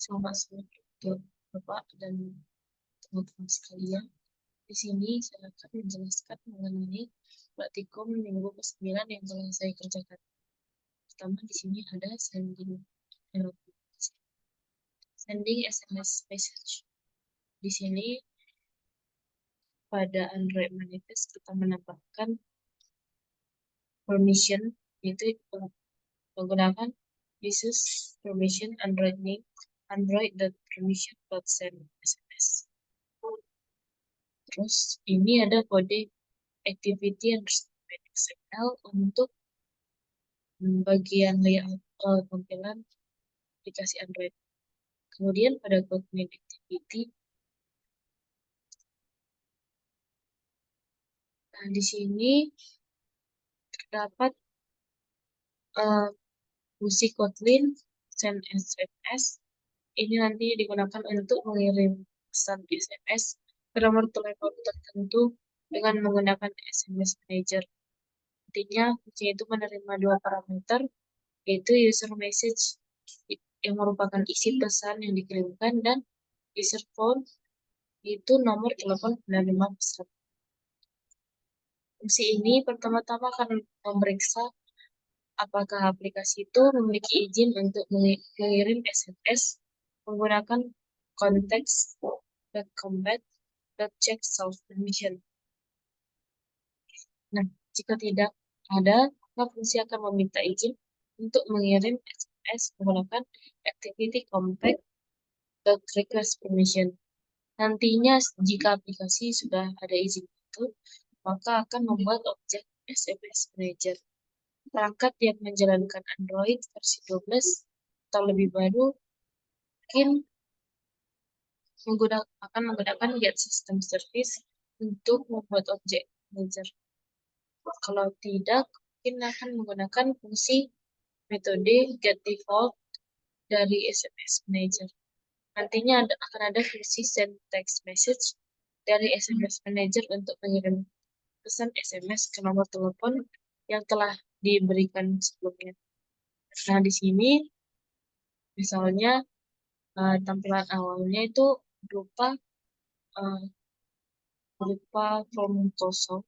Selamat sore untuk Bapak dan teman-teman sekalian. Di sini saya akan menjelaskan mengenai praktikum minggu ke-9 yang telah saya kerjakan. Pertama di sini ada sending SMS message. Di sini pada Android Manifest kita menambahkan permission, yaitu menggunakan this permission Android name android.permission.send SMS. Terus ini ada kode activity underscore XML untuk bagian layout tampilan aplikasi Android. Kemudian pada document activity, nah di sini terdapat fungsi Kotlin send SMS. Ini nanti digunakan untuk mengirim pesan SMS ke nomor telepon tertentu dengan menggunakan SMS Manager. Artinya fungsi itu menerima dua parameter, yaitu user message yang merupakan isi pesan yang dikirimkan dan user phone itu nomor telepon penerima pesan. Fungsi ini pertama-tama akan memeriksa apakah aplikasi itu memiliki izin untuk mengirim SMS menggunakan context.combat.check self permission. Nah, jika tidak ada, maka fungsi akan meminta izin untuk mengirim SMS menggunakan activity compact.request permission. Nantinya jika aplikasi sudah ada izin itu, maka akan membuat objek SMS Manager. Perangkat yang menjalankan Android versi 12 atau lebih baru mungkin akan menggunakan Get System Service untuk membuat objek Manager. Kalau tidak, mungkin akan menggunakan fungsi metode getDefault dari SMS Manager. Nantinya akan ada fungsi send text message dari SMS Manager untuk mengirim pesan SMS ke nomor telepon yang telah diberikan sebelumnya. Nah, di sini misalnya tampilan awalnya itu berupa form kosong.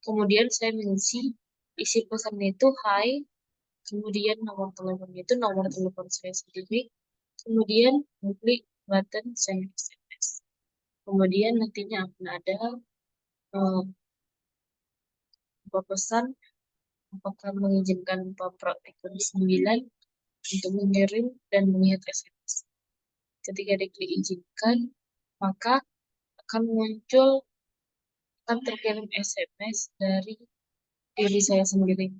Kemudian saya mengisi isi pesannya itu hi, kemudian nomor teleponnya itu nomor telepon saya sendiri, kemudian klik button send SMS. Kemudian nantinya akan ada pesan apakah mengizinkan praktikum 9 untuk mengirim dan melihat SMS. Ketika diklik izinkan, maka akan terkirim SMS dari diri saya sendiri.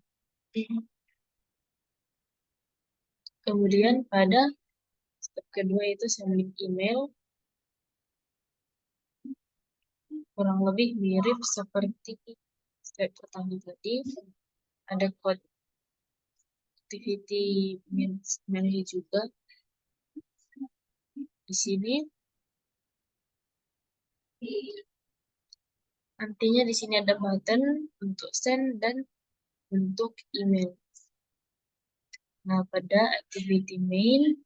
Kemudian pada step kedua itu sending email, kurang lebih mirip seperti step pertama tadi. Ada code activity manager juga. Di sini nantinya di sini ada button untuk send dan untuk email. Nah, pada activity main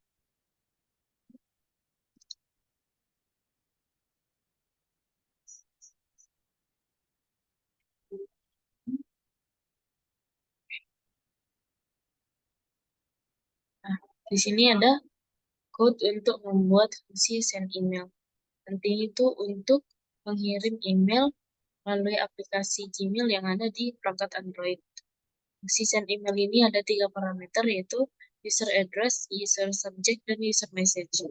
di sini ada code untuk membuat fungsi send email. Nantinya itu untuk mengirim email melalui aplikasi Gmail yang ada di perangkat Android. Fungsi send email ini ada 3 parameter, yaitu user address, user subject, dan user message.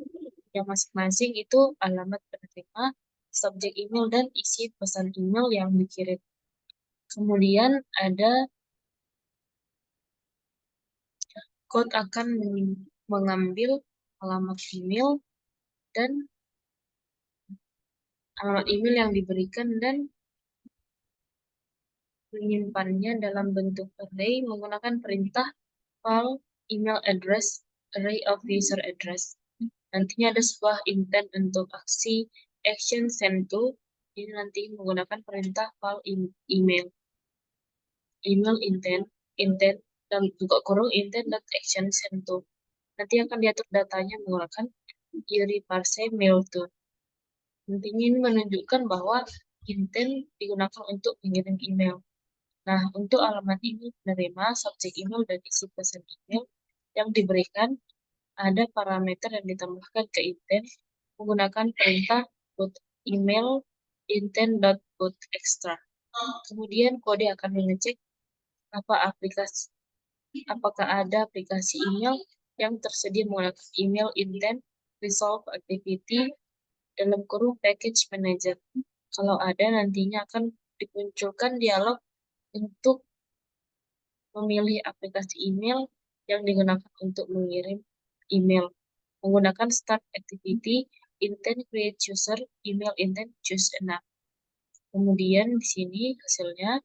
Yang masing-masing itu alamat penerima, subjek email, dan isi pesan email yang dikirim. Kemudian ada code akan mengambil alamat email dan alamat email yang diberikan dan menyimpannya dalam bentuk array menggunakan perintah file email address array of user address. Nantinya ada sebuah intent untuk aksi action send to. Ini nanti menggunakan perintah file email intent dan buka kurung intent.action send to. Nanti akan diatur datanya menggunakan Yuri parse mail to. Intinya ini menunjukkan bahwa intent digunakan untuk mengirim email. Nah, untuk alamat ini menerima subjek email dan isi pesan email yang diberikan. Ada parameter yang ditambahkan ke intent menggunakan perintah put email intent.put extra. Kemudian kode akan mengecek apakah ada aplikasi email yang tersedia menggunakan email intent resolve activity dalam kurung package manager. Kalau ada, nantinya akan dimunculkan dialog untuk memilih aplikasi email yang digunakan untuk mengirim email. Menggunakan start activity, intent create user, email intent choose enough. Kemudian di sini hasilnya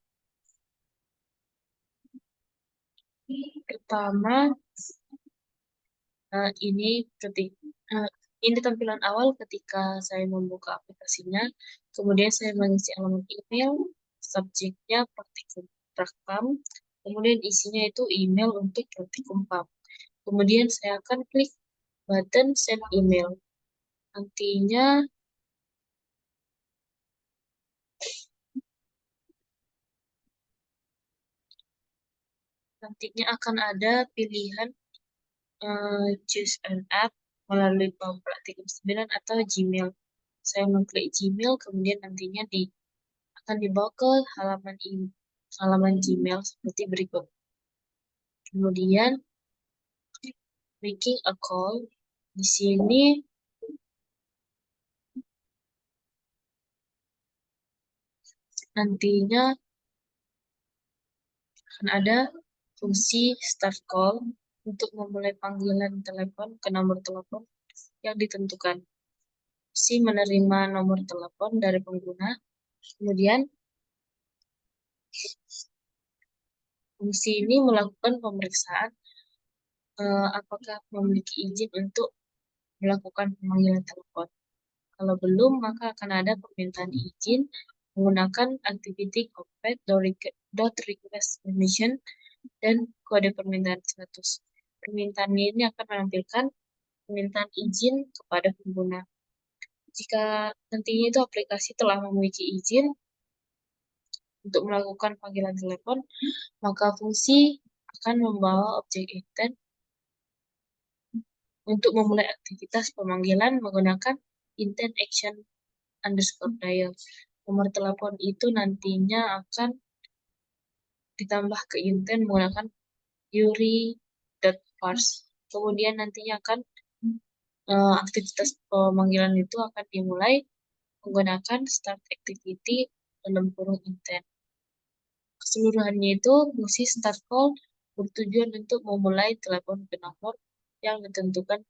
pertama ini tampilan awal ketika saya membuka aplikasinya. Kemudian saya mengisi alamat email, subjeknya praktikum prakpam, kemudian isinya itu email untuk praktikum PAM. Kemudian saya akan klik button send email. Nantinya akan ada pilihan choose an app melalui PAM Praktikum 9 atau Gmail. Saya mengklik Gmail, kemudian nantinya akan dibawa ke halaman Gmail seperti berikut. Kemudian making a call. Di sini nantinya akan ada fungsi start call untuk memulai panggilan telepon ke nomor telepon yang ditentukan. Si menerima nomor telepon dari pengguna. Kemudian fungsi ini melakukan pemeriksaan apakah memiliki izin untuk melakukan pemanggilan telepon. Kalau belum, maka akan ada permintaan izin menggunakan activity request permission dan kode permintaan status. Permintaan ini akan menampilkan permintaan izin kepada pengguna. Jika nantinya itu aplikasi telah memiliki izin untuk melakukan panggilan telepon, maka fungsi akan membawa objek intent untuk memulai aktivitas pemanggilan menggunakan intent action underscore dial. Nomor telepon itu nantinya akan ditambah ke intent menggunakan yuri.parse. Kemudian nantinya akan aktivitas pemanggilan itu akan dimulai menggunakan start activity dalam kurung intent. Keseluruhannya itu fungsi start call bertujuan untuk memulai telepon ke nomor yang ditentukan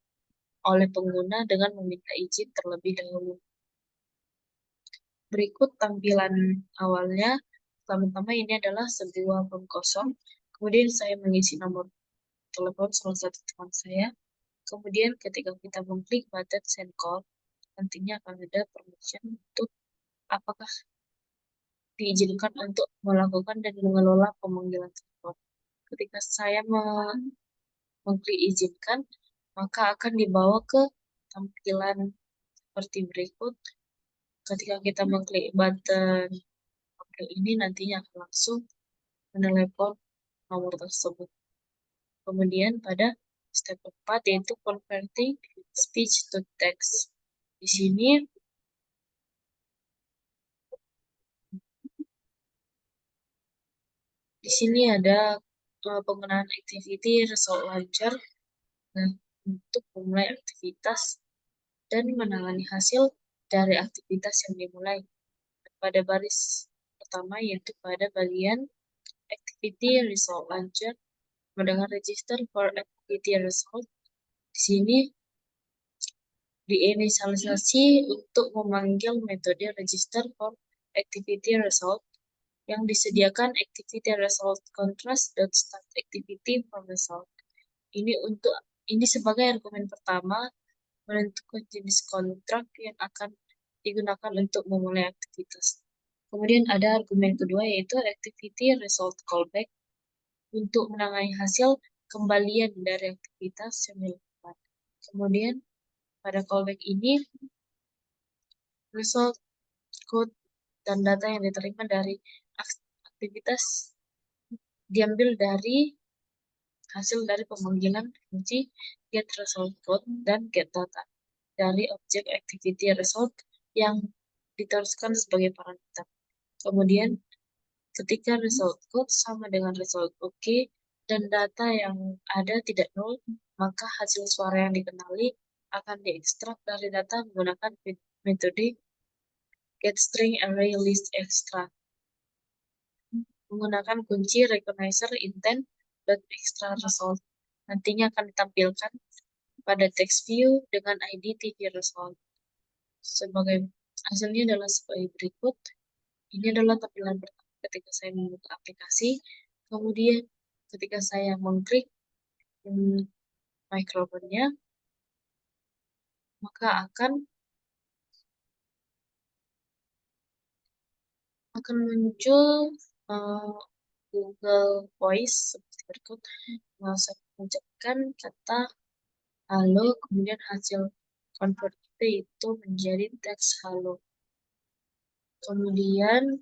oleh pengguna dengan meminta izin terlebih dahulu. Berikut tampilan awalnya. Pertama-tama ini adalah sebuah form kosong. Kemudian saya mengisi nomor telepon salah satu teman saya. Kemudian ketika kita mengklik button send call, nantinya akan ada permission untuk apakah diizinkan untuk melakukan dan mengelola pemanggilan telepon. Ketika saya mengklik izinkan, maka akan dibawa ke tampilan seperti berikut. Ketika kita mengklik button ini, nantinya akan langsung menelepon nomor tersebut. Kemudian pada step 4 yaitu converting speech to text. Di sini ada penggunaan activity result launcher. Nah, untuk memulai aktivitas dan menangani hasil dari aktivitas yang dimulai. Pada baris pertama yaitu pada bagian activity result launcher, dengan register for activity result. Di sini diinisialisasi untuk memanggil metode register for activity result yang disediakan activity result contrast.start activity for result. Ini sebagai argumen pertama menentukan jenis kontrak yang akan digunakan untuk memulai aktivitas. Kemudian ada argumen kedua yaitu activity result callback untuk menangani hasil kembalian dari aktivitas yang dilakukan. Kemudian pada callback ini, result, code, dan data yang diterima dari aktivitas diambil dari hasil dari pemanggilan fungsi get result code dan get data dari objek activity result yang diteruskan sebagai parameter. Kemudian ketika result code sama dengan result OK dan data yang ada tidak nol, maka hasil suara yang dikenali akan diekstrak dari data menggunakan metode getStringArrayListExtract menggunakan kunci recognizer intent dan extra result. Nantinya akan ditampilkan pada text view dengan ID TV result. Sebagai hasilnya adalah sebagai berikut. Ini adalah tampilan pertama ketika saya membuka aplikasi. Kemudian ketika saya mengklik mikrofonnya, maka akan muncul Google Voice seperti berikut. Saya mengucapkan kata halo, kemudian hasil convert itu menjadi teks halo. Kemudian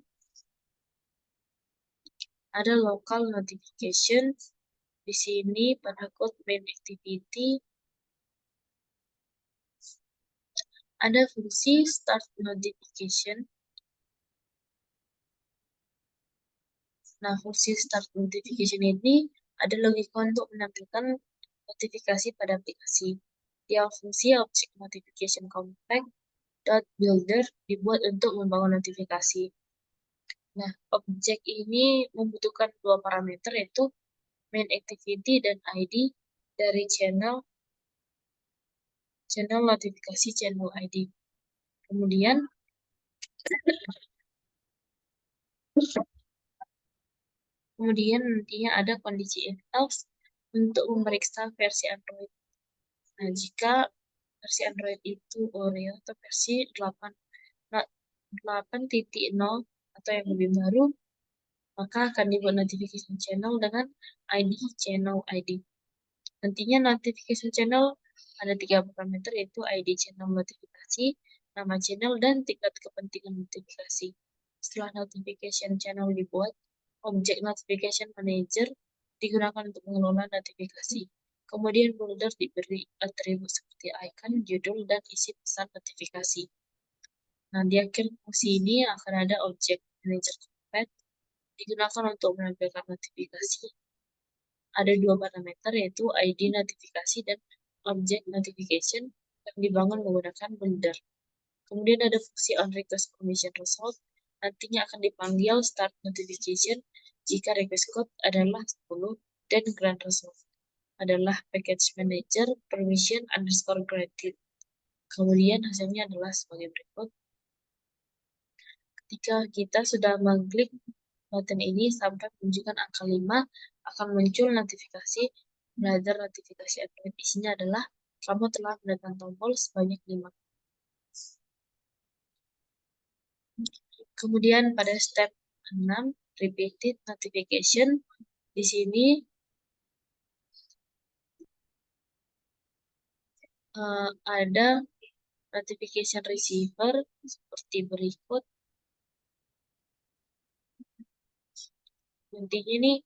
ada local notification. Di sini pada code main activity ada fungsi start notification. Nah, fungsi start notification ini ada logika untuk menampilkan notifikasi pada aplikasi. Yang fungsi object notification compact .builder dibuat untuk membangun notifikasi. Nah, objek ini membutuhkan dua parameter, yaitu main activity dan ID dari channel notifikasi channel ID. Kemudian nantinya ada kondisi if else untuk memeriksa versi Android. Nah, jika versi Android itu Oreo atau versi 8.0 atau yang lebih baru, maka akan dibuat notification channel dengan ID channel ID. Nantinya notification channel ada 3 parameter, yaitu ID channel notifikasi, nama channel, dan tingkat kepentingan notifikasi. Setelah notification channel dibuat, objek notification manager digunakan untuk mengelola notifikasi. Kemudian builder diberi atribut seperti icon, judul, dan isi pesan notifikasi. Nah, di akhir fungsi ini akan ada objek manager compact digunakan untuk menampilkan notifikasi. Ada 2 parameter, yaitu ID notifikasi dan object notification yang dibangun menggunakan builder. Kemudian ada fungsi onRequest permission result, nantinya akan dipanggil start notification jika request code adalah 10 dan grant result adalah package manager permission underscore granted. Kemudian hasilnya adalah sebagai berikut. Ketika kita sudah mengklik button ini sampai menunjukkan angka 5, akan muncul notifikasi browser notifikasi Android. Isinya adalah kamu telah menekan tombol sebanyak 5. Kemudian pada step 6, repeated notification, di sini ada notification receiver seperti berikut. Intinya ini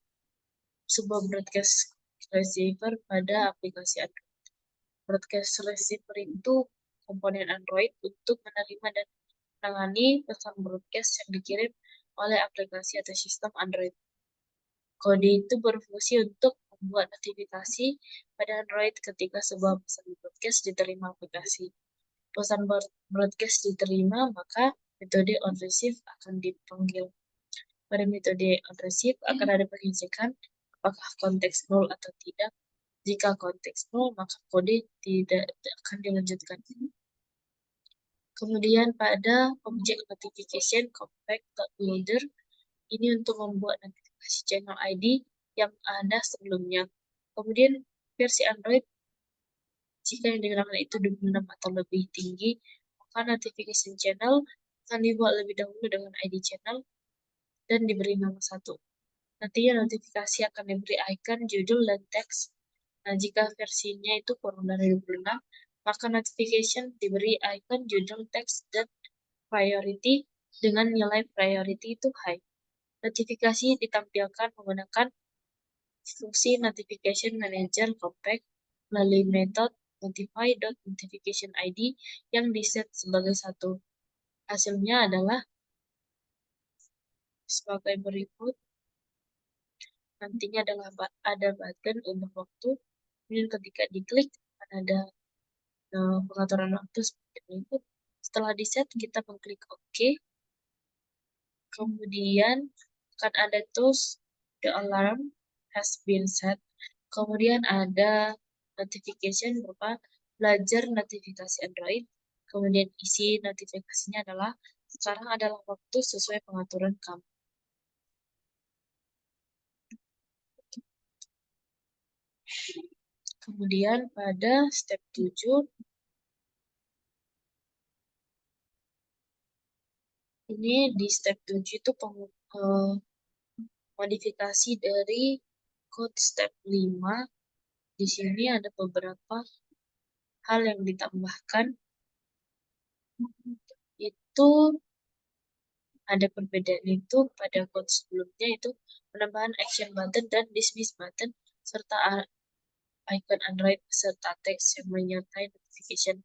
sebuah broadcast receiver pada aplikasi Android. Broadcast receiver itu komponen Android untuk menerima dan menangani pesan broadcast yang dikirim oleh aplikasi atau sistem Android. Kode itu berfungsi untuk membuat notifikasi pada Android ketika sebuah pesan broadcast diterima aplikasi. Pesan broadcast diterima, maka metode onReceive akan dipanggil. Pada metode onReceive akan ada pengecekan apakah konteks null atau tidak. Jika konteks null, maka kode tidak akan dilanjutkan. Kemudian pada object notification compact.builder, ini untuk membuat notifikasi channel ID yang ada sebelumnya. Kemudian versi Android, jika yang digunakan itu 26 atau lebih tinggi, maka notification channel akan dibuat lebih dahulu dengan ID channel dan diberi nama 1. Nantinya notifikasi akan diberi icon, judul, dan teks. Nah, jika versinya itu kurang dari 26, maka notification diberi icon judul teks dan priority dengan nilai priority itu high. Notifikasi ditampilkan menggunakan fungsi notification manager compact melalui metode notify.notification.id yang diset sebagai 1. Hasilnya adalah sebagai berikut. Nantinya adalah ada button untuk waktu. Kemudian ketika diklik akan ada pengaturan waktu seperti berikut. Setelah diset kita mengklik OK. Kemudian akan ada tools the alarm has been set. Kemudian ada notification berupa belajar notifikasi Android. Kemudian isi notifikasinya adalah sekarang adalah waktu sesuai pengaturan kamu. Kemudian pada step 7 ini di step 7 itu modifikasi dari code step 5. Di sini ada beberapa hal yang ditambahkan. Itu ada perbedaan itu pada code sebelumnya, itu penambahan action button dan dismiss button serta icon Android serta teks yang menyertai notification.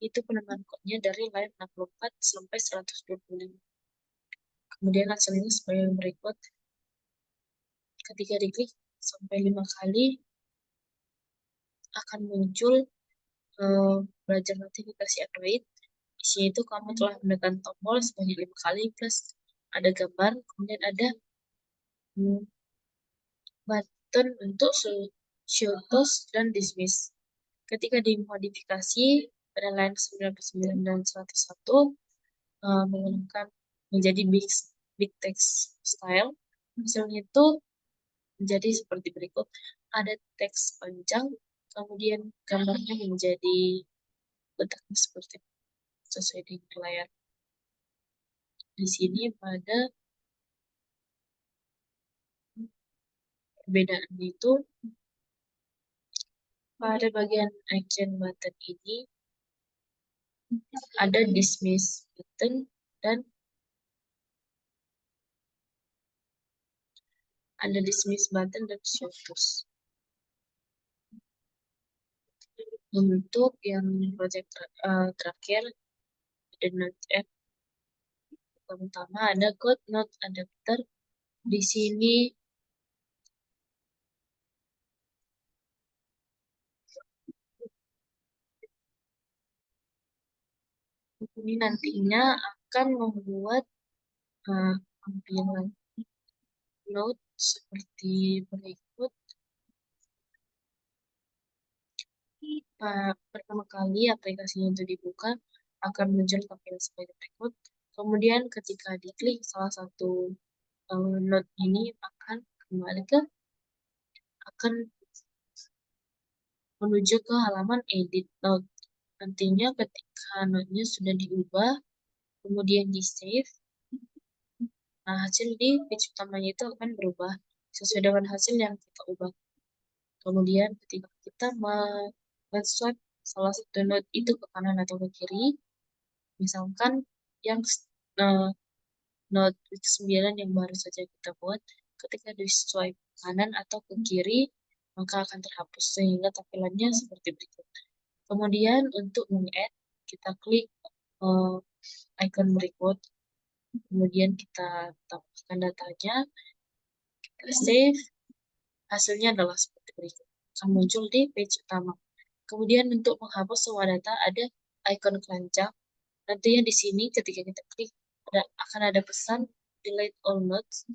Itu penambahan code-nya dari line 64 sampai 125. Kemudian hasilnya sebagai berikut. Ketika diklik sampai 5 kali akan muncul belajar notifikasi Android. Di sini itu kamu telah menekan tombol sebanyak 5 kali plus ada gambar, kemudian ada button untuk show post dan dismiss. Ketika dimodifikasi pada line 99 dan 101 menggunakan menjadi big text style, misalnya itu menjadi seperti berikut. Ada teks panjang, kemudian gambarnya menjadi bentuknya seperti sesuai di layar. Di sini pada perbedaan itu pada bagian action button ini ada dismiss button dan ada dismiss button dan show post. Untuk yang project terakhir ada Note app. Pertama ada God Note Adapter. Di sini ini nantinya akan membuat tampilan note seperti berikut. Pertama kali aplikasinya itu dibuka akan muncul tampilan sebagai berikut. Kemudian ketika diklik salah satu note ini akan menuju ke halaman edit note. Nantinya ketika note-nya sudah diubah, kemudian di save, nah hasil di page utamanya itu akan berubah sesuai dengan hasil yang kita ubah. Kemudian ketika kita men-swipe salah satu note itu ke kanan atau ke kiri, misalkan yang note 9 yang baru saja kita buat, ketika di swipe kanan atau ke kiri, maka akan terhapus sehingga tampilannya seperti berikut. Kemudian untuk meng-add, kita klik icon berikut, kemudian kita tambahkan datanya, kita save, hasilnya adalah seperti berikut. Akan muncul di page utama. Kemudian untuk menghapus semua data ada icon keranjang. Nantinya di sini ketika kita klik akan ada pesan delete all notes.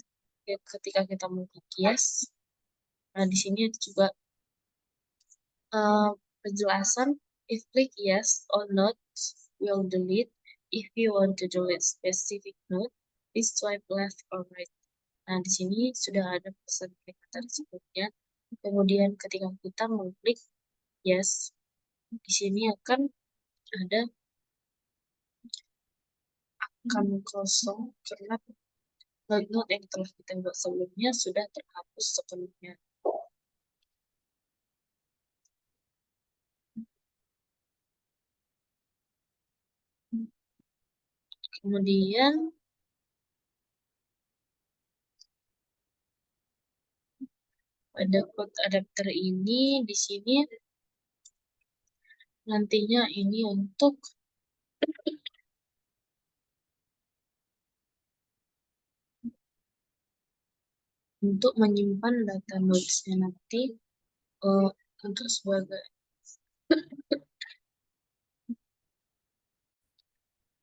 Ketika kita mengklik yes. Nah di sini juga penjelasan if click yes all notes will delete. If you want to delete specific note, please swipe left or right. Nah di sini sudah ada pesan peringatan sebelumnya. Kemudian ketika kita mengklik yes, di sini akan ada kosong karena note yang telah kita buat sebelumnya sudah terhapus sepenuhnya. Kemudian pada code adapter ini di sini nantinya ini untuk menyimpan data nodes-nya nanti untuk sebagai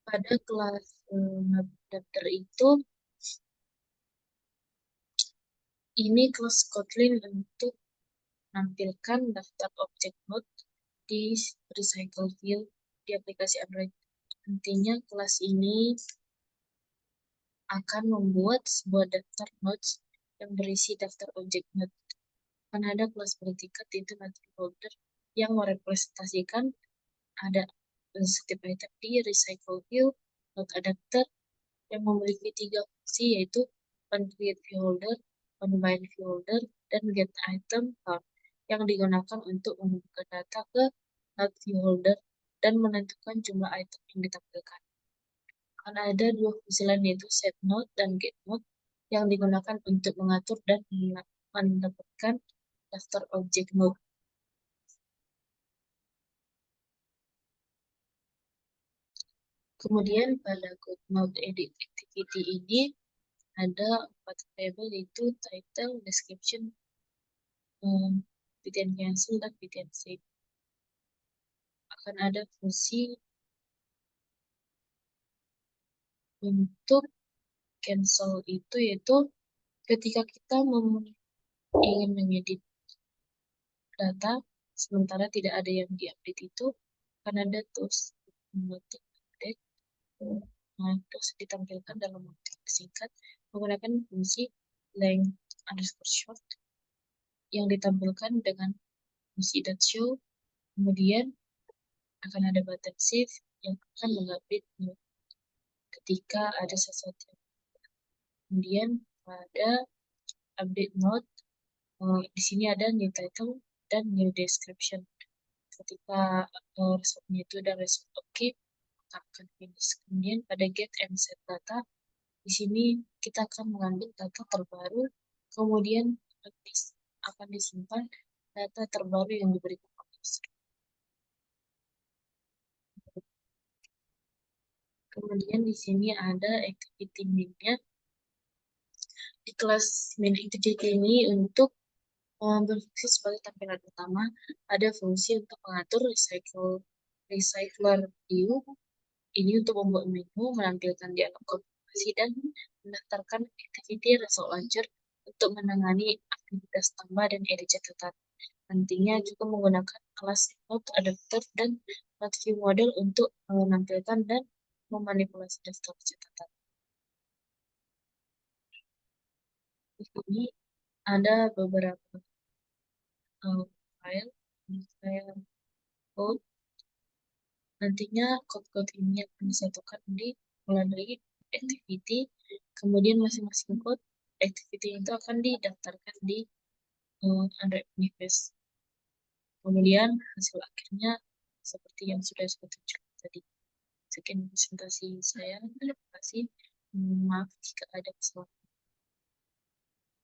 pada kelas adapter itu ini kelas Kotlin untuk menampilkan daftar objek node di recycle view di aplikasi Android. Nantinya kelas ini akan membuat sebuah daftar nodes yang berisi daftar objek node. Akan ada kelas bertingkat itu nanti folder yang merepresentasikan ada setiap item di recycle view node adapter yang memiliki 3 fungsi yaitu create view holder, bind view holder, dan get item yang digunakan untuk membuka data ke node view holder dan menentukan jumlah item yang ditampilkan. Akan ada 2 fungsi lain yaitu set node dan get node yang digunakan untuk mengatur dan mendapatkan daftar objek node. Kemudian pada code node edit activity ini ada 4 variabel yaitu title, description, fit and cancel, dan fit and save. Akan ada fungsi untuk cancel itu yaitu ketika kita ingin mengedit data sementara tidak ada yang diupdate itu akan ada terus update terus ditampilkan dalam waktu singkat menggunakan fungsi length_short yang ditampilkan dengan fungsi .show. Kemudian akan ada button save yang akan mengupdate ketika ada sesuatu. Kemudian pada update node di sini ada new title dan new description. Ketika resultnya itu dan result oke, maka akan finish. Kemudian pada get and set data di sini kita akan mengambil data terbaru, kemudian akan disimpan data terbaru yang diberikan oleh user. Kemudian di sini ada activity main-nya. Di kelas main activity ini untuk berfungsi sebagai tampilan utama, ada fungsi untuk mengatur recycler view. Ini untuk membuat menu, menampilkan dialog konfigurasi, dan mendaftarkan activity result launcher untuk menangani aktivitas tambah dan edit catatan. Nantinya juga menggunakan kelas node adapter dan node view model untuk menampilkan dan memanipulasi daftar catatan. Di sini ada beberapa file code. Nantinya code-code ini akan disatukan mulai dari activity, kemudian masing-masing code activity itu akan didaftarkan di Android Manifest. Kemudian hasil akhirnya seperti yang sudah saya tunjukkan tadi. Sekian presentasi saya. Terima kasih. Maaf jika ada kesalahan.